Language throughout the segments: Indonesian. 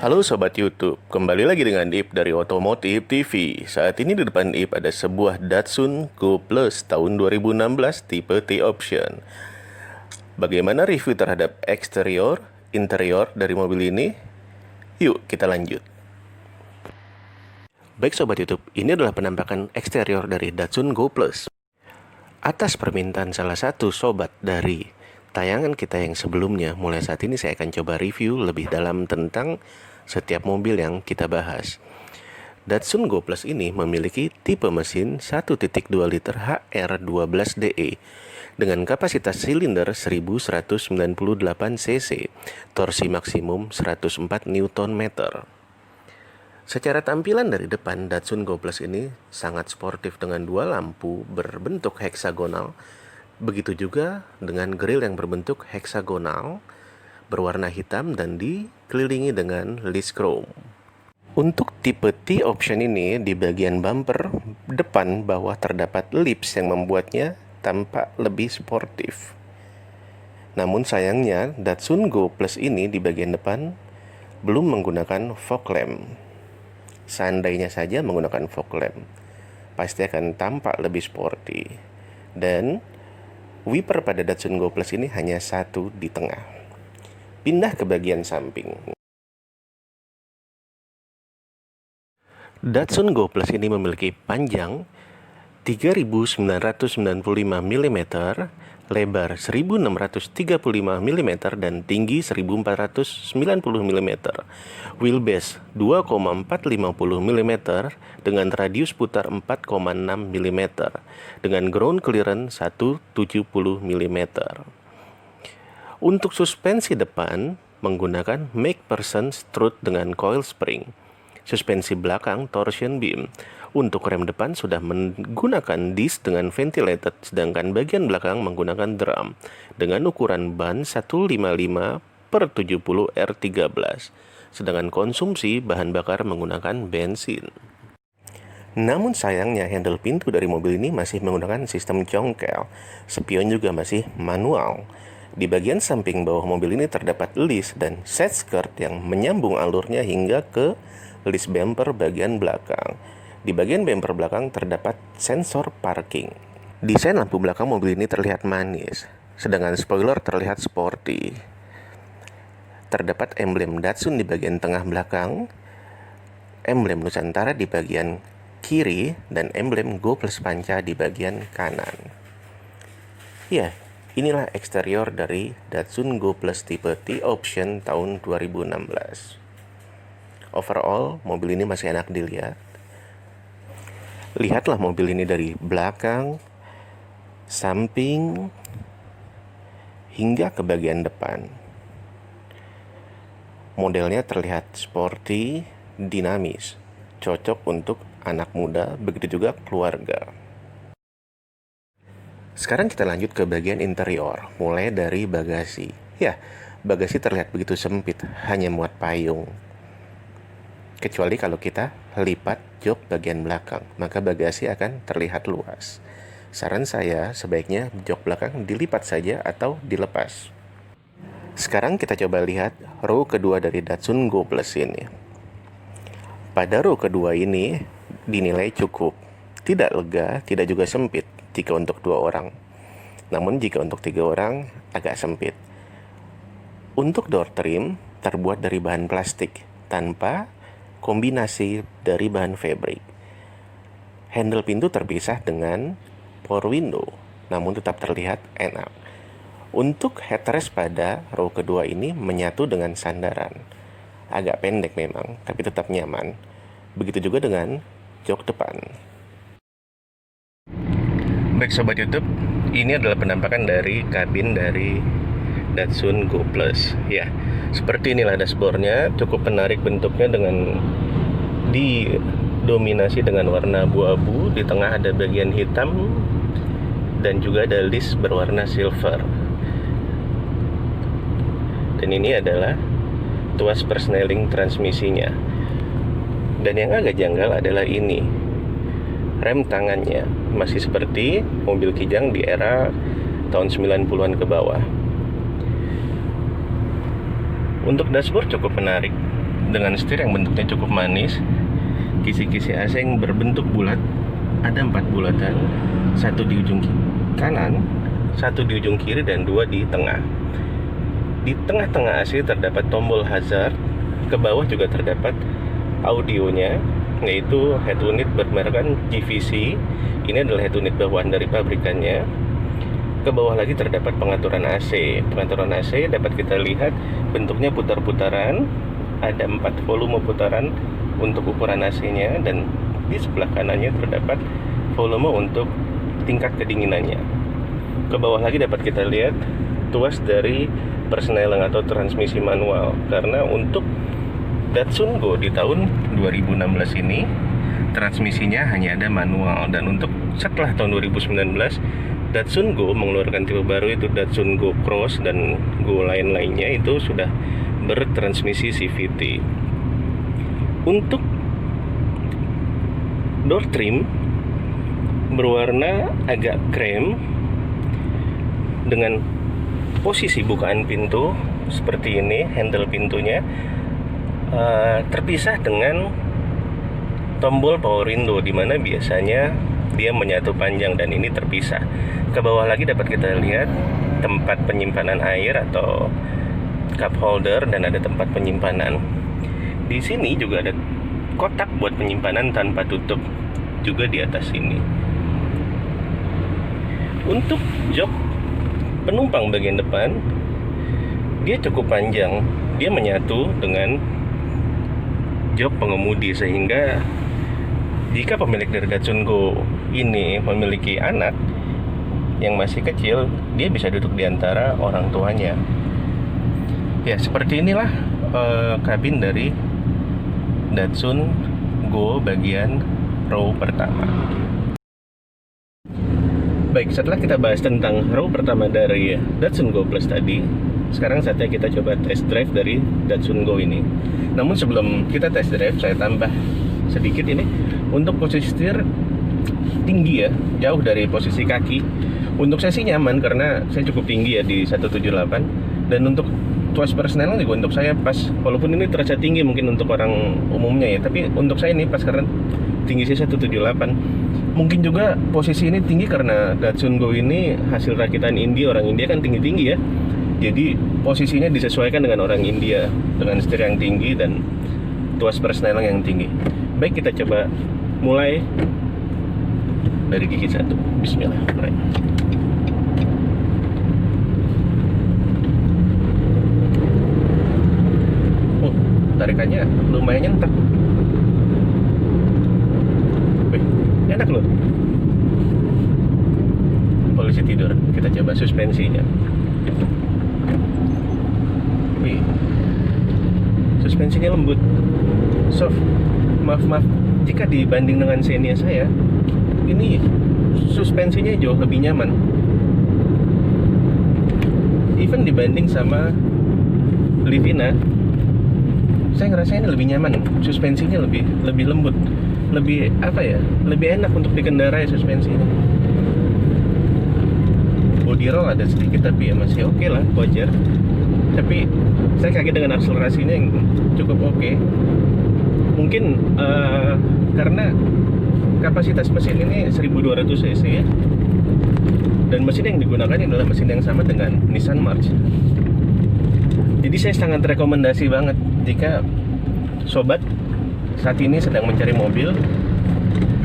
Halo Sobat YouTube, kembali lagi dengan Ip dari Otomotif TV. Saat ini di depan Ip ada sebuah Datsun Go Plus tahun 2016 tipe T-Option. Bagaimana review terhadap eksterior, interior dari mobil ini? Yuk kita lanjut. Baik Sobat YouTube, ini adalah penampakan eksterior dari Datsun Go Plus. Atas permintaan salah satu sobat dari tayangan kita yang sebelumnya, mulai saat ini saya akan coba review lebih dalam tentang setiap mobil yang kita bahas. Datsun Go Plus ini memiliki tipe mesin 1.2 liter HR12DE dengan kapasitas silinder 1198 cc, torsi maksimum 104 Nm. Secara tampilan dari depan, Datsun Go Plus ini sangat sportif dengan dua lampu berbentuk heksagonal. Begitu juga dengan grill yang berbentuk heksagonal, berwarna hitam dan dikelilingi dengan list chrome. Untuk tipe T-Option ini, di bagian bumper depan bawah terdapat lips yang membuatnya tampak lebih sportif. Namun sayangnya, Datsun Go Plus ini di bagian depan belum menggunakan fog lamp. Seandainya saja menggunakan fog lamp, pasti akan tampak lebih sporty. Dan wiper pada Datsun Go Plus ini hanya satu di tengah. Pindah ke bagian samping. Datsun Go Plus ini memiliki panjang 3.995 mm, lebar 1.635 mm, dan tinggi 1.490 mm. Wheelbase 2,450 mm dengan radius putar 4,6 mm, dengan ground clearance 170 mm. Untuk suspensi depan menggunakan MacPherson strut dengan coil spring. Suspensi belakang torsion beam. Untuk rem depan sudah menggunakan disc dengan ventilated, sedangkan bagian belakang menggunakan drum dengan ukuran ban 155/70 R13, sedangkan konsumsi bahan bakar menggunakan bensin. Namun sayangnya handle pintu dari mobil ini masih menggunakan sistem congkel, spion juga masih manual. Di bagian samping bawah mobil ini terdapat list dan set skirt yang menyambung alurnya hingga ke list bumper bagian belakang. Di bagian bumper belakang terdapat sensor parking. Desain lampu belakang mobil ini terlihat manis, sedangkan spoiler terlihat sporty. Terdapat emblem Datsun di bagian tengah belakang, emblem Nusantara di bagian kiri, dan emblem Go Plus Panca di bagian kanan. Ya, inilah eksterior dari Datsun Go Plus tipe T-Option tahun 2016. Overall, mobil ini masih enak dilihat. Lihatlah mobil ini dari belakang, samping, hingga ke bagian depan. Modelnya terlihat sporty, dinamis, cocok untuk anak muda, begitu juga keluarga. Sekarang kita lanjut ke bagian interior, mulai dari bagasi. Ya, bagasi terlihat begitu sempit, hanya muat payung. Kecuali kalau kita lipat jok bagian belakang, maka bagasi akan terlihat luas. Saran saya, sebaiknya jok belakang dilipat saja atau dilepas. Sekarang kita coba lihat row kedua dari Datsun Go Plus ini. Pada row kedua ini dinilai cukup. Tidak lega, tidak juga sempit jika untuk 2 orang. Namun jika untuk 3 orang, agak sempit. Untuk door trim terbuat dari bahan plastik tanpa kombinasi dari bahan fabric. Handle pintu terpisah dengan power window, namun tetap terlihat enak. Untuk headrest pada row kedua ini menyatu dengan sandaran. Agak pendek memang, tapi tetap nyaman. Begitu juga dengan jok depan. Baik Sobat YouTube, ini adalah penampakan dari kabin dari Datsun Go Plus. Ya, seperti inilah dashboardnya, cukup menarik bentuknya dengan didominasi dengan warna abu-abu. Di tengah ada bagian hitam dan juga ada list berwarna silver. Dan ini adalah tuas persneling transmisinya. Dan yang agak janggal adalah ini, rem tangannya masih seperti mobil Kijang di era tahun 90-an ke bawah. Untuk dashboard cukup menarik, dengan setir yang bentuknya cukup manis. Kisi-kisi AC yang berbentuk bulat, ada 4 bulatan, satu di ujung kanan, satu di ujung kiri, dan 2 di tengah. Di tengah-tengah AC terdapat tombol hazard, ke bawah juga terdapat audionya, yaitu head unit bermerek GVC. Ini adalah head unit bawaan dari pabrikannya. Ke bawah lagi terdapat pengaturan AC. Pengaturan AC dapat kita lihat bentuknya putar-putaran, ada 4 volume putaran untuk ukuran AC-nya, dan di sebelah kanannya terdapat volume untuk tingkat kedinginannya. Ke bawah lagi dapat kita lihat tuas dari persneling atau transmisi manual, karena untuk Datsun Go di tahun 2016 ini transmisinya hanya ada manual, dan untuk setelah tahun 2019 Datsun Go mengeluarkan tipe baru, itu Datsun Go Cross dan Go lain-lainnya itu sudah bertransmisi CVT. Untuk door trim berwarna agak krem dengan posisi bukaan pintu seperti ini, handle pintunya terpisah dengan tombol power window, dimana biasanya dia menyatu panjang, dan ini terpisah. Ke bawah lagi dapat kita lihat tempat penyimpanan air atau cup holder, dan ada tempat penyimpanan. Di sini juga ada kotak buat penyimpanan tanpa tutup juga di atas sini. Untuk jok penumpang bagian depan, dia cukup panjang, dia menyatu dengan jok pengemudi, sehingga jika pemilik dari Datsun Go ini memiliki anak yang masih kecil, dia bisa duduk di antara orang tuanya. Ya, seperti inilah kabin dari Datsun Go bagian row pertama. Baik, setelah kita bahas tentang row pertama dari Datsun Go Plus tadi, sekarang saatnya kita coba test drive dari Datsun Go ini. Namun sebelum kita test drive, saya tambah sedikit ini. Untuk posisi setir tinggi ya, jauh dari posisi kaki. Untuk saya sih nyaman karena saya cukup tinggi ya di 178. Dan untuk tuas persneling juga untuk saya pas, walaupun ini terasa tinggi mungkin untuk orang umumnya ya, tapi untuk saya ini pas karena tinggi saya 178. Mungkin juga posisi ini tinggi karena Datsun Go ini hasil rakitan India. Orang India kan tinggi-tinggi ya, jadi posisinya disesuaikan dengan orang India, dengan setir yang tinggi dan tuas persneling yang tinggi. Baik, kita coba mulai dari gigi 1. Bismillah. Oh, tarikannya lumayan nyentak. Wih, enak loh. Polisi tidur. Kita coba suspensinya. Wih, suspensinya lembut, soft. Maaf, jika dibanding dengan Xenia saya, ini suspensinya jauh lebih nyaman. Even dibanding sama Livina, saya ngerasa ini lebih nyaman. Suspensinya lebih lembut, lebih apa ya, lebih enak untuk dikendarai suspensinya. Body roll ada sedikit tapi ya masih oke lah, wajar. Tapi saya kaget dengan akselerasinya yang cukup oke. Mungkin karena kapasitas mesin ini 1200 cc ya, dan mesin yang digunakan adalah mesin yang sama dengan Nissan March. Jadi saya sangat rekomendasi banget jika sobat saat ini sedang mencari mobil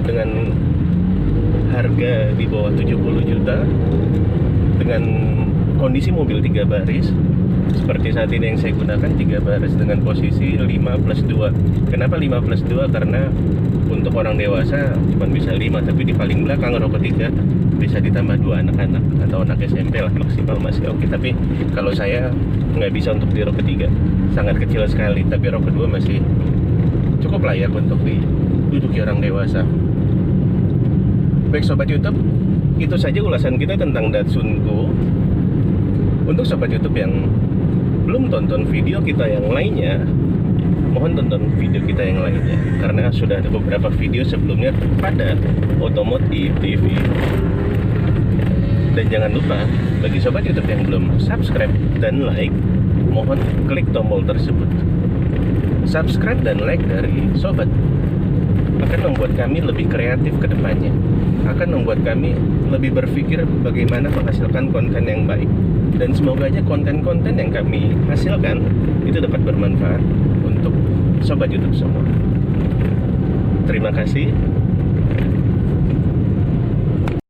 dengan harga di bawah 70 juta dengan kondisi mobil 3 baris seperti saat ini yang saya gunakan, 3 baris dengan posisi 5+2. Kenapa 5+2? Karena untuk orang dewasa cuma bisa 5, tapi di paling belakang row ketiga bisa ditambah 2 anak-anak atau anak SMP lah maksimal, masih oke. Tapi kalau saya nggak bisa untuk di row ketiga, sangat kecil sekali. Tapi row kedua masih cukup layak untuk diduduki orang dewasa. Baik sobat YouTube, itu saja ulasan kita tentang Datsun Go. Untuk sobat YouTube yang belum tonton video kita yang lainnya, mohon tonton video kita yang lainnya, karena sudah ada beberapa video sebelumnya pada Otomotif TV. Dan jangan lupa, bagi sobat YouTube yang belum subscribe dan like, mohon klik tombol tersebut. subscribe dan like dari sobat akan membuat kami lebih kreatif ke depannya, akan membuat kami lebih berpikir bagaimana menghasilkan konten yang baik. Dan semoga aja konten-konten yang kami hasilkan itu dapat bermanfaat untuk sobat YouTube semua. Terima kasih.